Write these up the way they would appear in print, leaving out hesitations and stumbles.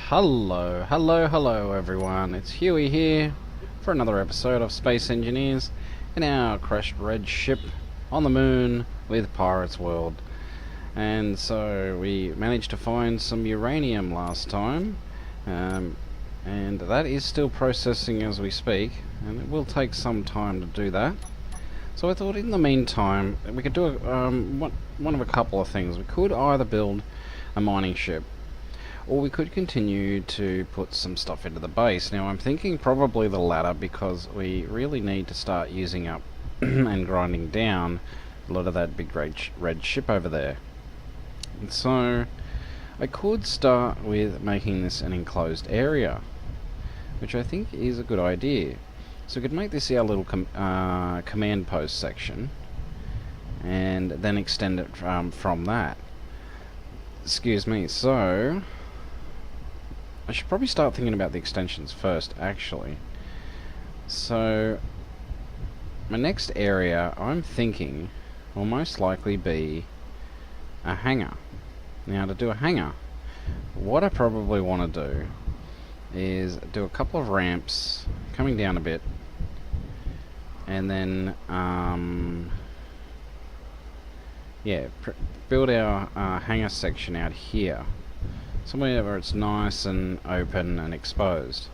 Hello everyone, it's Huey here for another episode of Space Engineers in our crashed red ship on the moon with Pirates World. And so we managed to find some uranium last time, and that is still processing as we speak, and it will take some time to do that. So I thought in the meantime we could do one of a couple of things. We could either build a mining ship, or we could continue to put some stuff into the base. Now I'm thinking probably the latter, because we really need to start using up and grinding down a lot of that big red ship over there. And so I could start with making this an enclosed area, which I think is a good idea. So we could make this our little command post section, and then extend it from that. Excuse me. So I should probably start thinking about the extensions first, actually. So my next area, I'm thinking, will most likely be a hangar. Now, to do a hangar, what I probably want to do is do a couple of ramps coming down a bit, and then build our hangar section out here, somewhere where it's nice and open and exposed.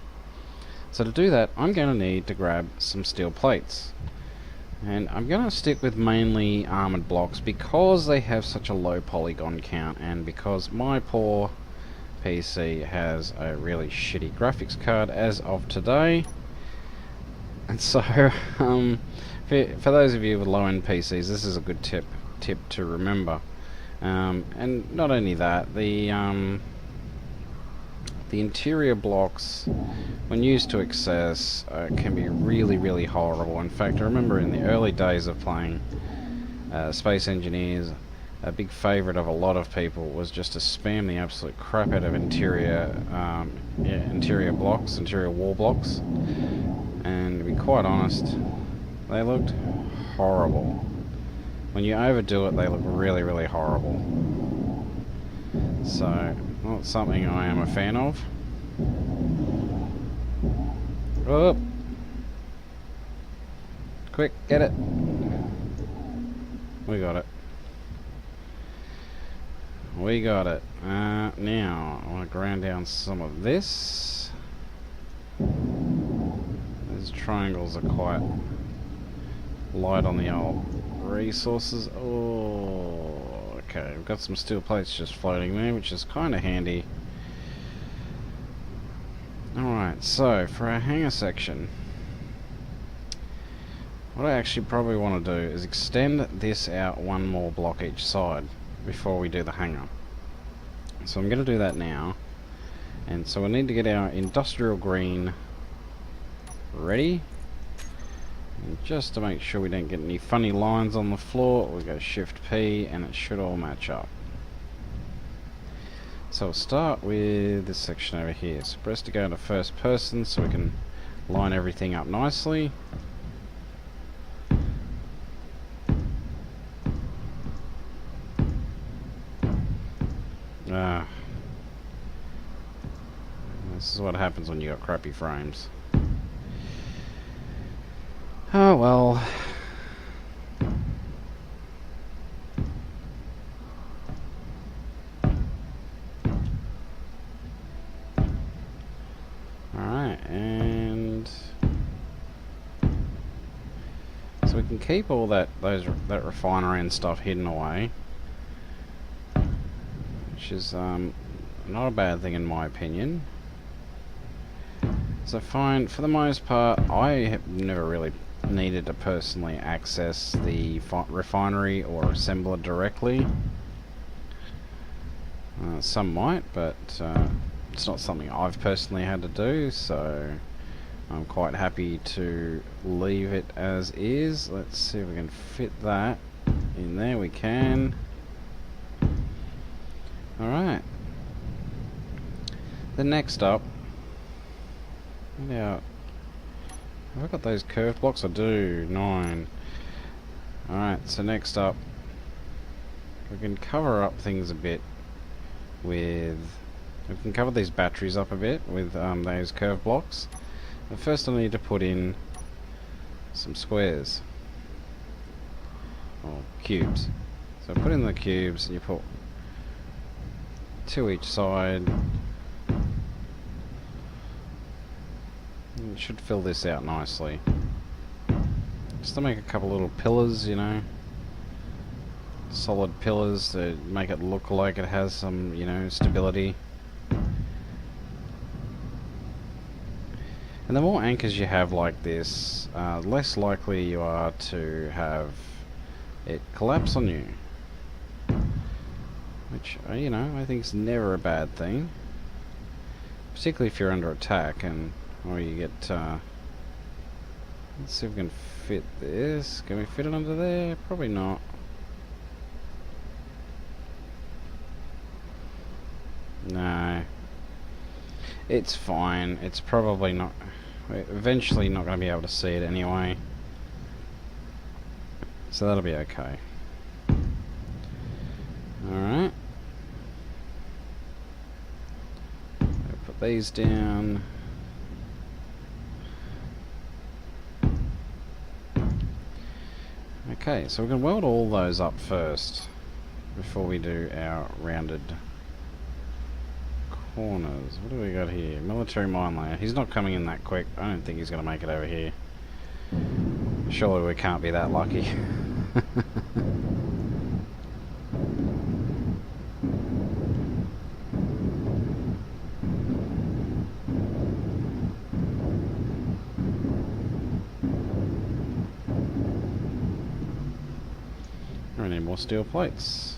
So to do that, I'm going to need to grab some steel plates, and I'm going to stick with mainly armoured blocks because they have such a low polygon count, and because my poor PC has a really shitty graphics card as of today. And so for those of you with low-end PCs, this is a good tip to remember. And not only that, the interior blocks, when used to excess, can be really horrible. In fact, I remember in the early days of playing Space Engineers, a big favourite of a lot of people was just to spam the absolute crap out of interior blocks, interior wall blocks. And to be quite honest, they looked horrible. When you overdo it, they look really horrible. So, not something I am a fan of. Oh! Quick, get it! We got it. We got it. Now, I want to grind down some of this. These triangles are quite light on the old resources. Oh, okay. We've got some steel plates just floating there, which is kind of handy. Alright, so for our hangar section, what I actually probably want to do is extend this out one more block each side before we do the hangar. So I'm going to do that now. And so we need to get our industrial green ready. And just to make sure we don't get any funny lines on the floor, we go Shift P and it should all match up. So we'll start with this section over here. So press to go into first person so we can line everything up nicely. This is what happens when you got crappy frames. Oh well. Alright, and so we can keep all that refinery and stuff hidden away, which is not a bad thing in my opinion. So fine, for the most part, I have never really needed to personally access the refinery or assembler directly. Some might, but it's not something I've personally had to do, so I'm quite happy to leave it as is. Let's see if we can fit that in there. We can. Alright. Then next up, now, have I got those curved blocks? I do. 9. Alright, so next up, we can cover up things a bit with We can cover these batteries up a bit with those curve blocks. But first I need to put in some squares. Or cubes. So put in the cubes and you put 2 each side. It should fill this out nicely. Just to make a couple little pillars, you know. Solid pillars to make it look like it has some, you know, stability. And the more anchors you have like this, less likely you are to have it collapse on you. Which, you know, I think is never a bad thing. Particularly if you're under attack and, or you get, let's see if we can fit this. Can we fit it under there? Probably not. No. It's fine. It's probably not, eventually not going to be able to see it anyway. So that'll be okay. Alright. Put these down. Okay, so we can weld all those up first before we do our rounded corners. What do we got here? Military mine layer. He's not coming in that quick. I don't think he's going to make it over here. Surely we can't be that lucky. We need more steel plates.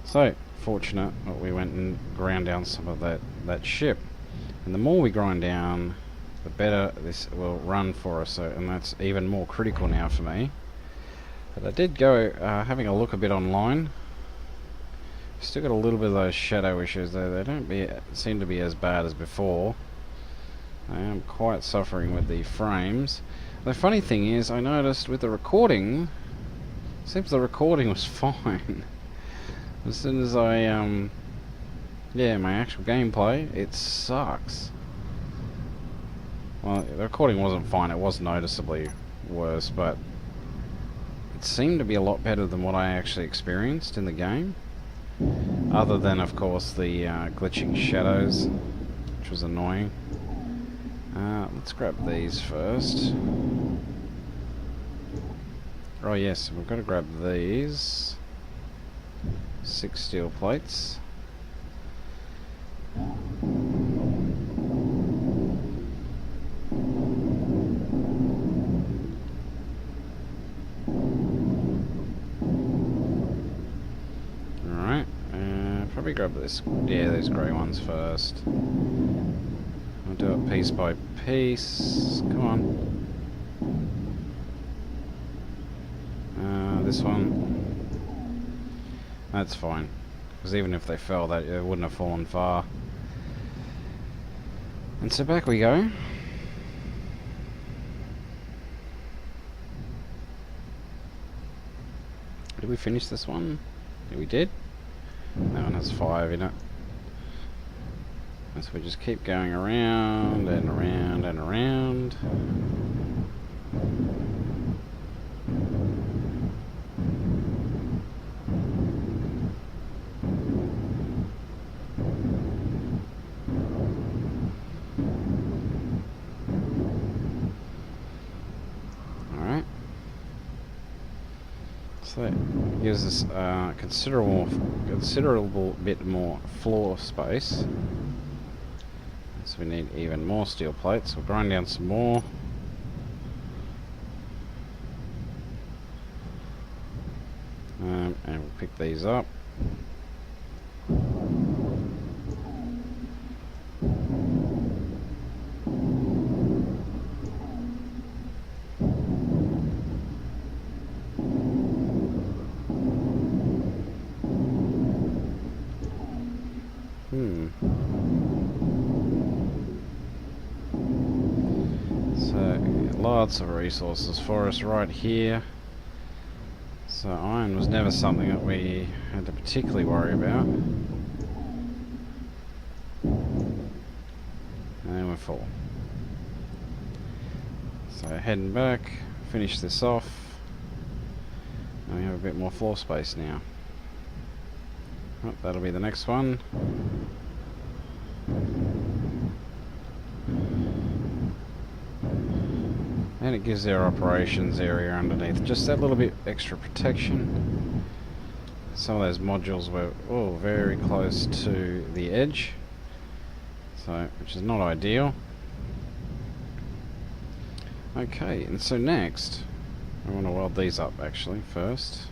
So, fortunate that we went and ground down some of that ship. And the more we grind down, the better this will run for us, and that's even more critical now for me. But I did go having a look a bit online. Still got a little bit of those shadow issues though. They don't seem to be as bad as before. I am quite suffering with the frames. The funny thing is, I noticed with the recording, seems the recording was fine. As soon as I yeah, my actual gameplay, it sucks. Well, the recording wasn't fine, it was noticeably worse, but it seemed to be a lot better than what I actually experienced in the game. Other than, of course, the glitching shadows, which was annoying. Let's grab these first. Oh yes, we've got to grab these. 6 steel plates. Alright, probably grab this, yeah, those grey ones first. I'll do it piece by piece. Come on. This one. That's fine. Because even if they fell, that it wouldn't have fallen far. And so back we go. Did we finish this one? Yeah, we did. That one has 5 in it. And so we just keep going around and around and around. Alright. So that gives us considerable bit more floor space. So we need even more steel plates. We'll grind down some more. And we'll pick these up. Lots of resources for us right here. So iron was never something that we had to particularly worry about. full. So heading back, finish this off, and we have a bit more floor space now. Oh, that'll be the next one. And it gives our operations area underneath just that little bit extra protection. Some of those modules were very close to the edge, so which is not ideal. Okay, and so next I want to weld these up actually first.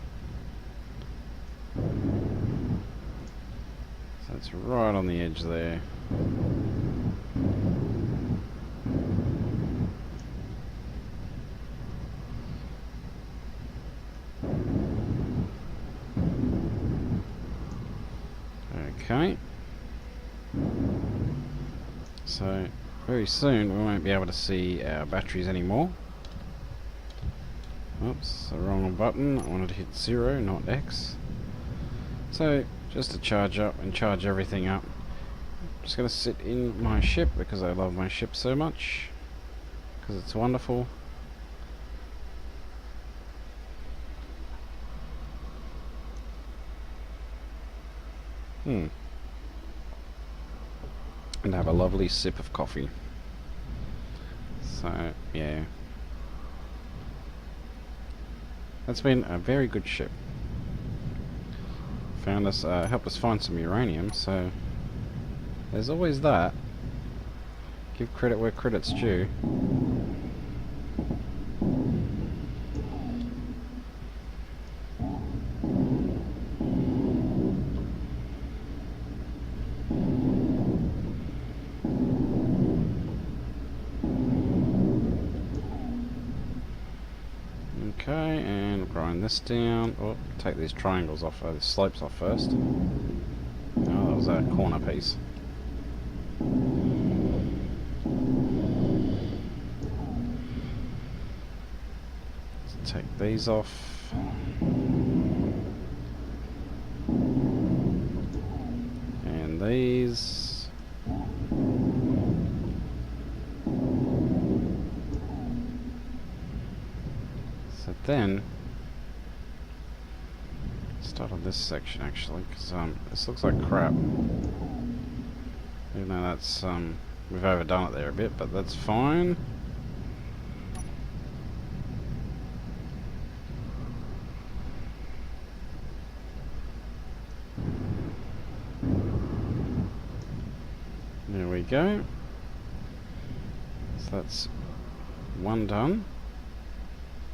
So it's right on the edge there. Okay. So very soon we won't be able to see our batteries anymore. Oops, the wrong button. I wanted to hit 0, not X. So just to charge up and charge everything up, I'm just going to sit in my ship because I love my ship so much, because it's wonderful. And have a lovely sip of coffee. So yeah, that's been a very good ship. Helped us find some uranium, so there's always that. Give credit where credit's due. Okay, and grind this down. Oh, take these triangles off, these slopes off first. Oh, that was a corner piece. Let's take these off. And these. So then, start on this section actually, because this looks like crap. Even though that's we've overdone it there a bit, but that's fine. There we go. So that's one done.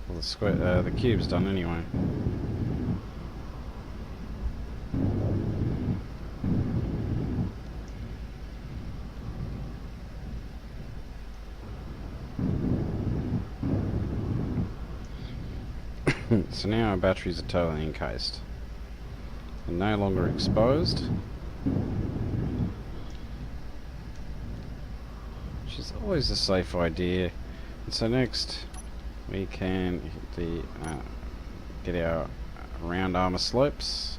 Well, the cube's done anyway. So now our batteries are totally encased and no longer exposed, which is always a safe idea. And so next we can hit get our round armor slopes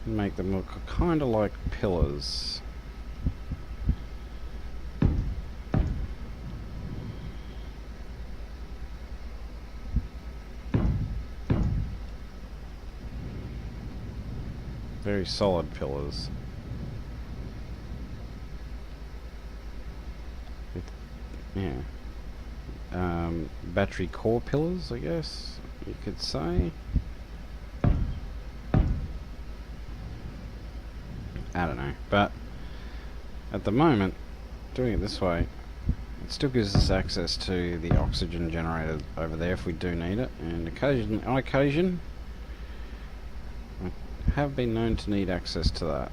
and make them look kind of like pillars. Very solid pillars. Yeah. Battery core pillars, I guess you could say. I don't know, but at the moment, doing it this way, it still gives us access to the oxygen generator over there if we do need it, and on occasion I have been known to need access to that.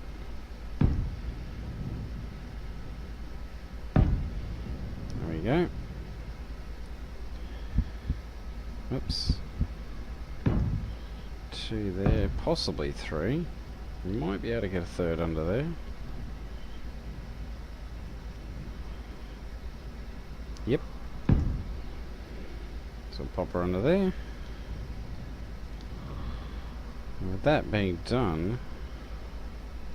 There we go. Oops. 2 there, possibly 3. We might be able to get a 3rd under there. Yep. So pop her under there. And with that being done,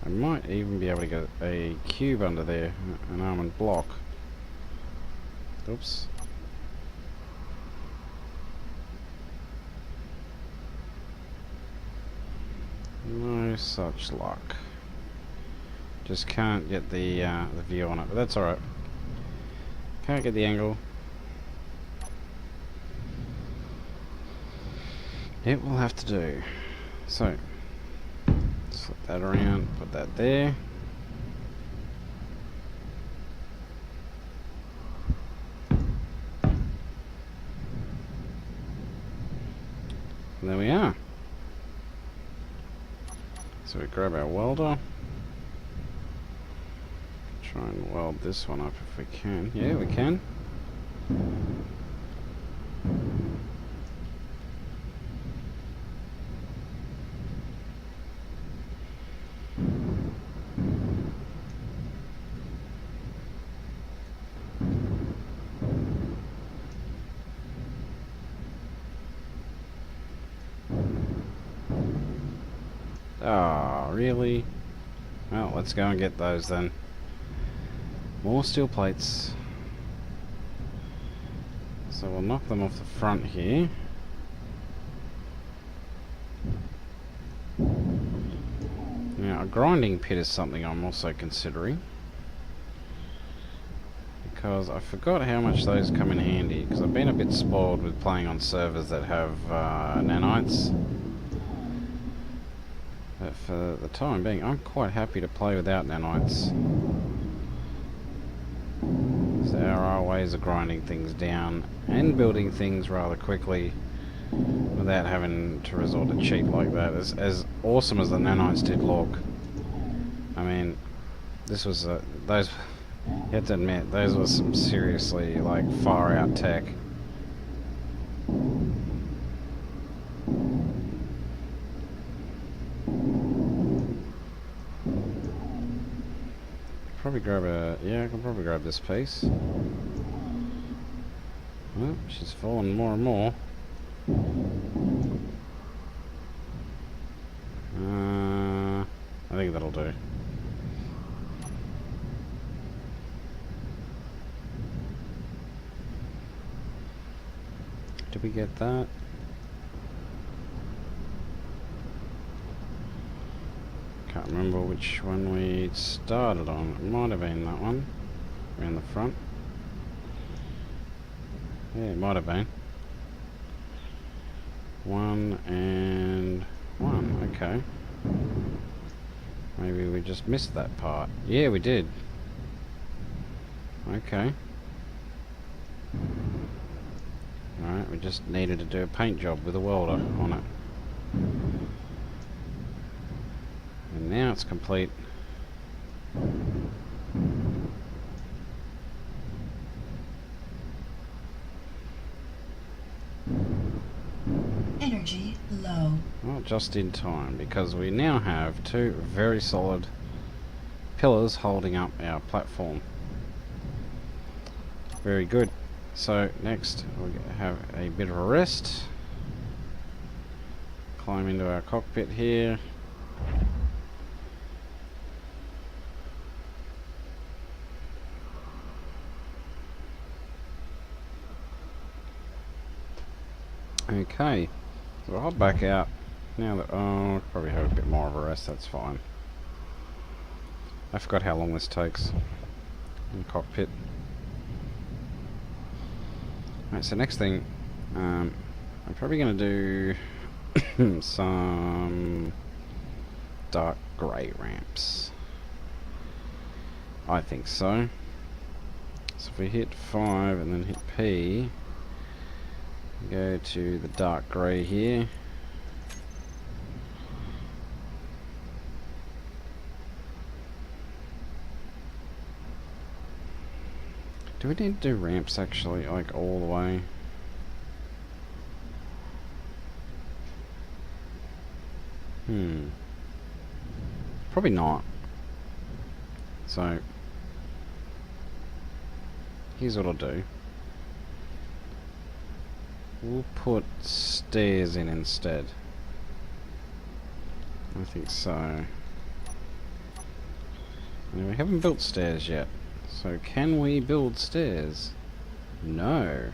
I might even be able to get a cube under there, an almond block. Oops. No such luck. Just can't get the view on it, but that's alright. Can't get the angle. It will have to do. So, slip that around, put that there. And there we are. So we grab our welder. Try and weld this one up if we can. Yeah, we can. Ah, really? Well, let's go and get those then. More steel plates. So we'll knock them off the front here. Now, a grinding pit is something I'm also considering. Because I forgot how much those come in handy. Because I've been a bit spoiled with playing on servers that have nanites. But for the time being, I'm quite happy to play without nanites. So there are ways of grinding things down and building things rather quickly without having to resort to cheat like that. As awesome as the nanites did look, I mean, this was those. You have to admit, those were some seriously like far out tech. Probably grab I can probably grab this piece. Well, she's falling more and more. I think that'll do. Did we get that? Can't remember which one we started on. It might have been that one. Around the front. Yeah, it might have been. 1 and 1, okay. Maybe we just missed that part. Yeah, we did. Okay. Alright, we just needed to do a paint job with a welder on it. And now it's complete. Energy low. Well, just in time, because we now have 2 very solid pillars holding up our platform. Very good. So next we'll have a bit of a rest. Climb into our cockpit here. Okay, so we'll hop back out now that I'll probably have a bit more of a rest. That's fine. I forgot how long this takes in the cockpit. Alright, so next thing, I'm probably going to do some dark grey ramps. I think so. So if we hit 5 and then hit P, go to the dark grey here. Do we need to do ramps actually, like all the way? Probably not. So, here's what I'll do. We'll put stairs in instead. I think so. And we haven't built stairs yet. So can we build stairs? No.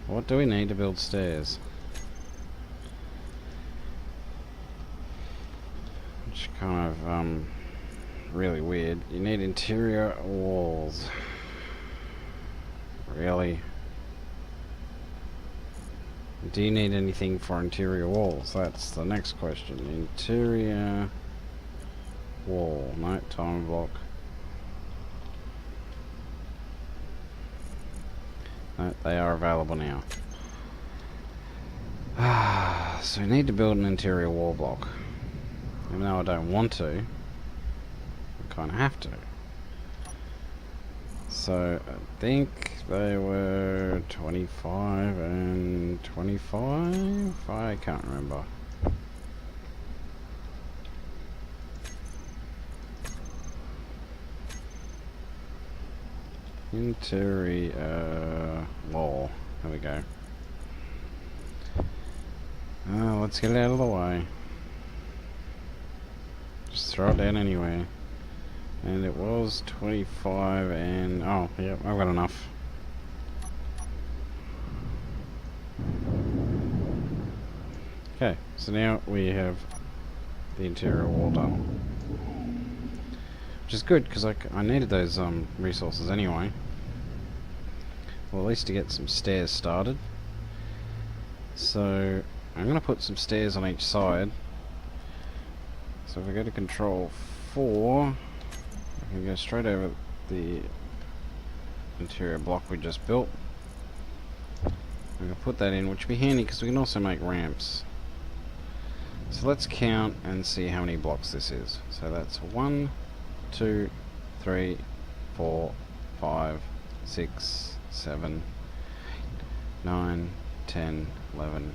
What do we need to build stairs? Which kind of really weird. You need interior walls. Really? Do you need anything for interior walls? That's the next question. Interior wall. No, time block. No, they are available now. So we need to build an interior wall block. Even though I don't want to, I kind of have to. So I think they were 25 and 25? I can't remember. Interior wall. There we go. Let's get it out of the way. Just throw it down anyway. And it was 25 and... oh, yep, I've got enough. Okay, so now we have the interior wall done. Which is good, because I needed those resources anyway. Well, at least to get some stairs started. So, I'm going to put some stairs on each side. So if we go to control 4... we can go straight over the interior block we just built. We can put that in, which will be handy because we can also make ramps. So let's count and see how many blocks this is. So that's 1, 2, 3, 4, 5, 6, 7, 9, 10, 11.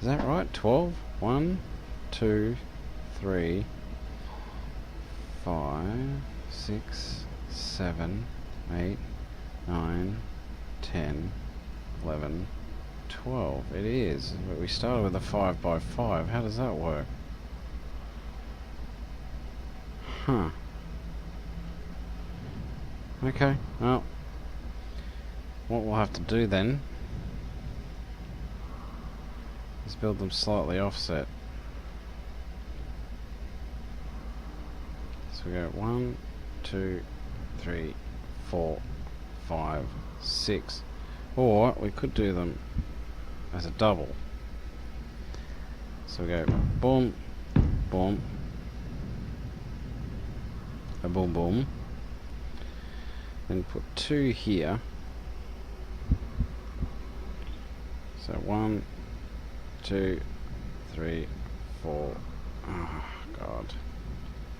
Is that right? 12? 1, 2, 3, 5, 6, 7, 8, 9, 10, 11, 12. It is, but we started with a 5 by 5. How does that work? Huh. Okay, well, what we'll have to do then is build them slightly offset. So we go 1, 2, 3, 4, 5, 6. Or we could do them as a double. So we go boom, boom, a boom, boom. Then put 2 here. So 1, 2, 3, 4. Oh God.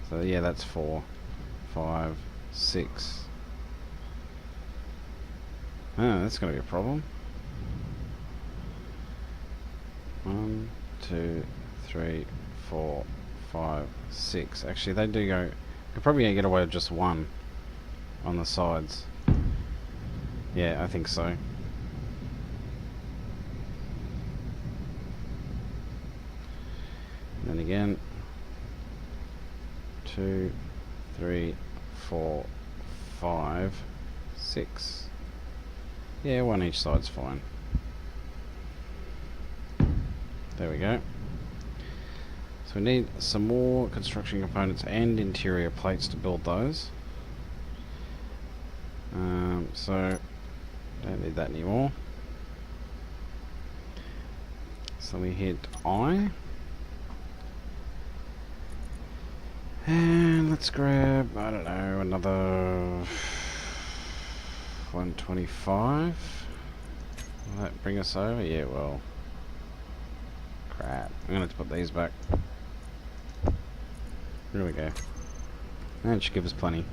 So yeah, that's 4, 5, 6. Oh, that's gonna be a problem. 1, 2, 3, 4, 5, 6. Actually, they do go. Could probably get away with just 1 on the sides. Yeah, I think so. And then again, 2, 3, 4, 5, 6. Yeah, 1 each side's fine. There we go. So we need some more construction components and interior plates to build those. So don't need that anymore. So we hit I. And let's grab, I don't know, another 125. Will that bring us over? Yeah, well. Crap. I'm gonna have to put these back. There we go. That should give us plenty.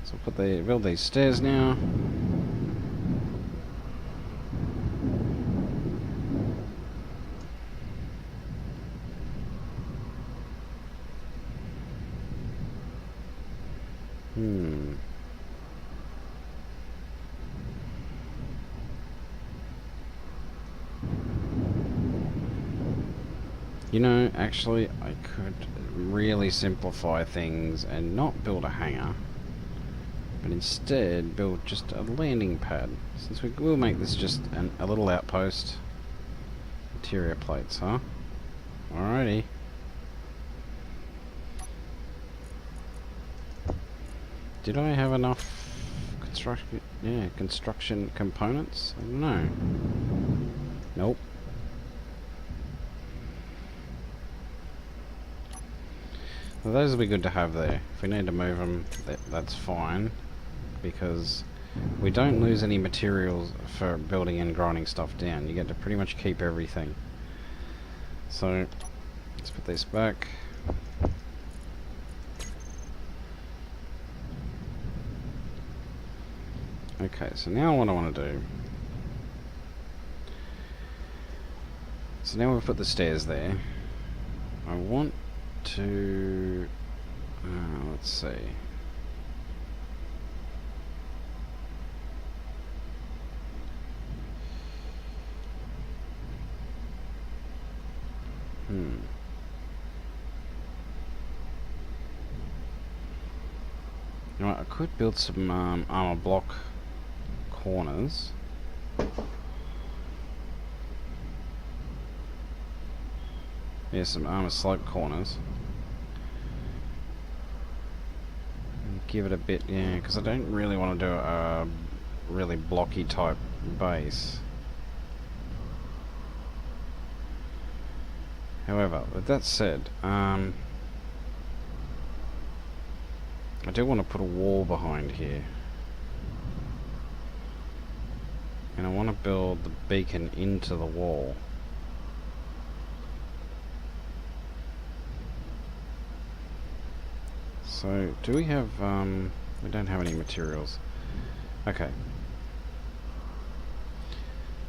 So build these stairs now. You know, actually, I could really simplify things and not build a hangar, but instead build just a landing pad. Since we will make this just a little outpost. Interior plates, huh? Alrighty. Did I have enough construction components? I don't know. Nope. Well, those will be good to have there. If we need to move them, that's fine, because we don't lose any materials for building and grinding stuff down. You get to pretty much keep everything. So, let's put this back. Okay, so now what I want to do... So now we've put the stairs there. I want to... let's see... You know what, I could build some armor block corners. Yeah, some armor slope corners. And give it a bit, yeah, because I don't really want to do a really blocky type base. However, with that said, I do want to put a wall behind here. And I want to build the beacon into the wall. So, do we have, we don't have any materials. Okay.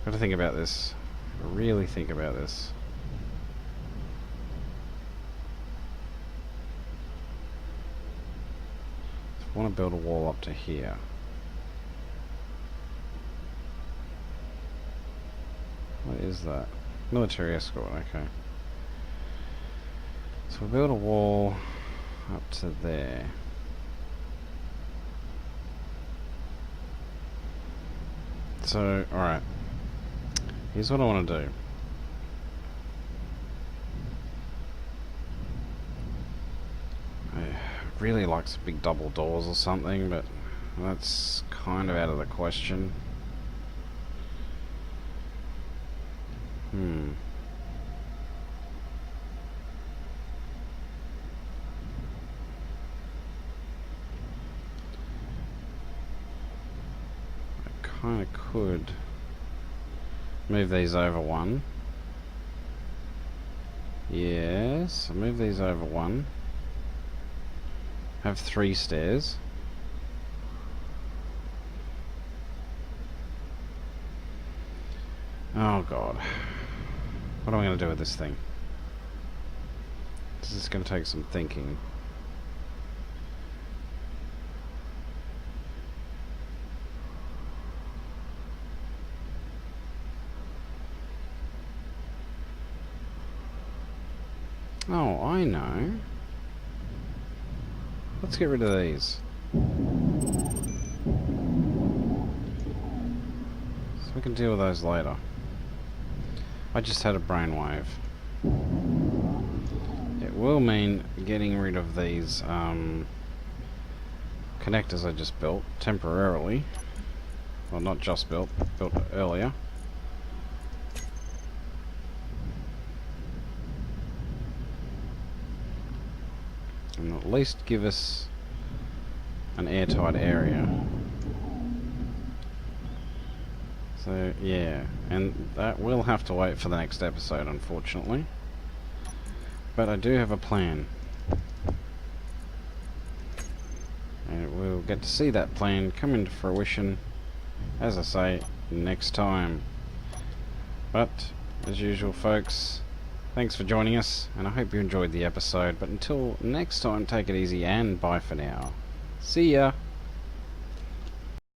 Gotta think about this. Really think about this. I want to build a wall up to here. What is that? Military escort, okay. So we'll build a wall up to there. So, alright. Here's what I want to do. I really like some big double doors or something, but that's kind of out of the question. I kind of could move these over one. Yes, I'll move these over one. Have 3 stairs. Oh god. What am I going to do with this thing? This is going to take some thinking. Oh, I know. Let's get rid of these. So we can deal with those later. I just had a brainwave. It will mean getting rid of these connectors I just built temporarily. Well, not just built earlier. And at least give us an airtight area. So, yeah, and that will have to wait for the next episode, unfortunately. But I do have a plan. And we'll get to see that plan come into fruition, as I say, next time. But, as usual, folks, thanks for joining us, and I hope you enjoyed the episode. But until next time, take it easy and bye for now. See ya!